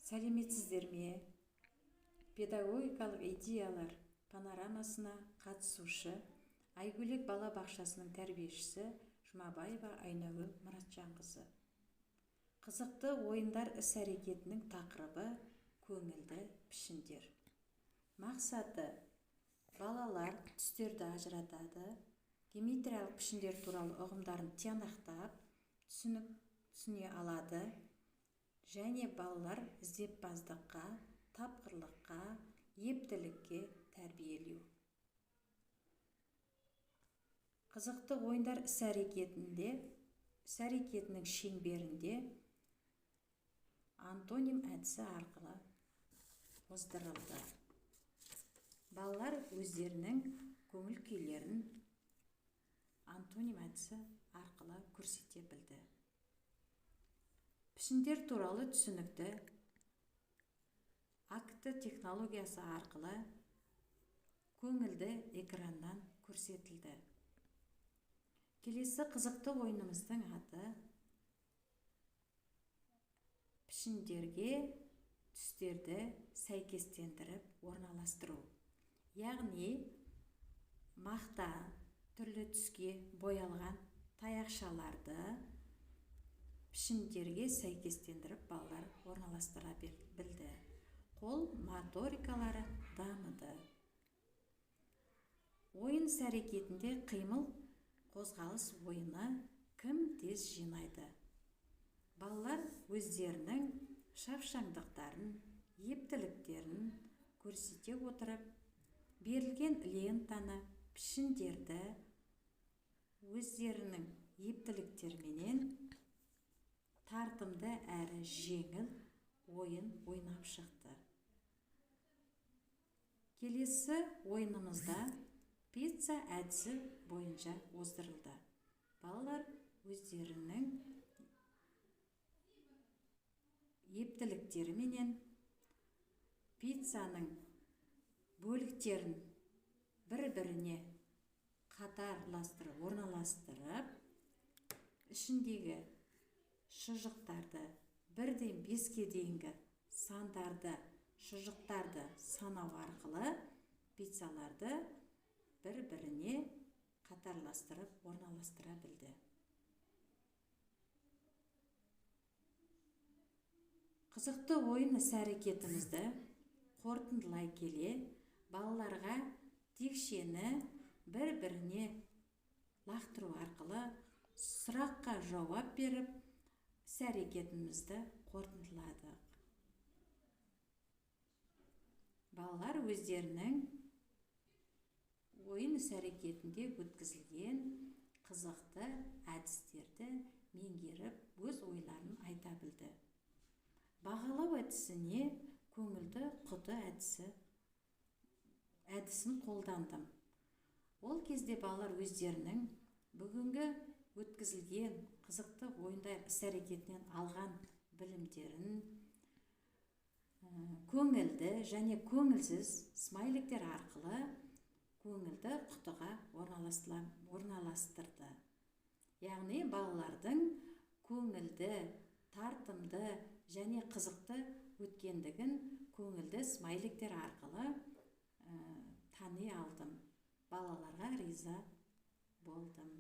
Сәлеметсіздер ме? Педагогикалық идеялар панорамасына қатысушы Айгөлек бала бақшасының тәрбиешісі Жұмабаева Айнагүл Мұратжанқызы. Қызықты ойындар іс-әрекетінің тақырыбы көңілді пішіндер. Мақсаты: балалар түстерді ажыратады, геометриялық пішіндер туралы ұғымдарын тиянақтап, түсіне алады, және балалар ізденімпаздыққа, тапқырлыққа, ептілікке тәрбиелеу. Қызықты ойындар іс-әрекетінің шеңберінде антоним әдісі арқылы оздырылды. Балалар өздерінің көңіл-күйлерін антоним әдісі арқылы көрсете білді. Пішіндер туралы түсінікті акті технологиясы арқылы көңілді экраннан көрсетілді. Келесі қызықты ойынымыздың аты пішіндерге түстерді сәйкестендіріп орналастыру. Яғни мақта түрлі түске боялған таяқшаларды пішіндерге сәйкестендіріп балалар орналастыра білді. Қол моторикалары дамыды. Ойын іс-әрекетінде қимыл қозғалыс ойыны кім тез жинайды. Балалар өздерінің шапшаңдықтарын, ептіліктерін көрсете отырып, берілген лентаны, пішіндерді өздерінің ептіліктерменен тартымды әрі жеңіл ойын ойнап шықты. Келесі ойынымызда пицца әдісі бойынша оздырылды. Балалар өздерінің ептіліктеріменен пиццаның бөліктерін бір-біріне қатарластырып, орналастырып, ішіндегі шұжықтарды 1-ден 5-ке дейінгі сандарды, шұжықтарды санау арқылы пиццаларды бір-біріне қатарластырып, орналастыра білді. Қызықты ойын іс-әрекетімізді қорытындылай келе, балаларға текшені бір-біріне лақтыру арқылы сұраққа жауап беріп, іс-әрекетімізді қорытындыладық. Балалар өздерінің ойын іс-әрекетінде өткізілген қызықты әдістерді меңгеріп, өз ойларын айта білді. Бағалау әдісіне көңілді құты әдісін қолдандым. Ол кезде балалар өздерінің бүгінгі өткізілген қызықты ойындар іс-әрекетінен алған білімдерін көңілді және көңілсіз смайликтер арқылы көңілді құтыға орналастырды. Яғни балалардың көңілді, тартымды және қызықты өткендігін көңілді смайликтер арқылы тани алдым. Балаларға риза болдым.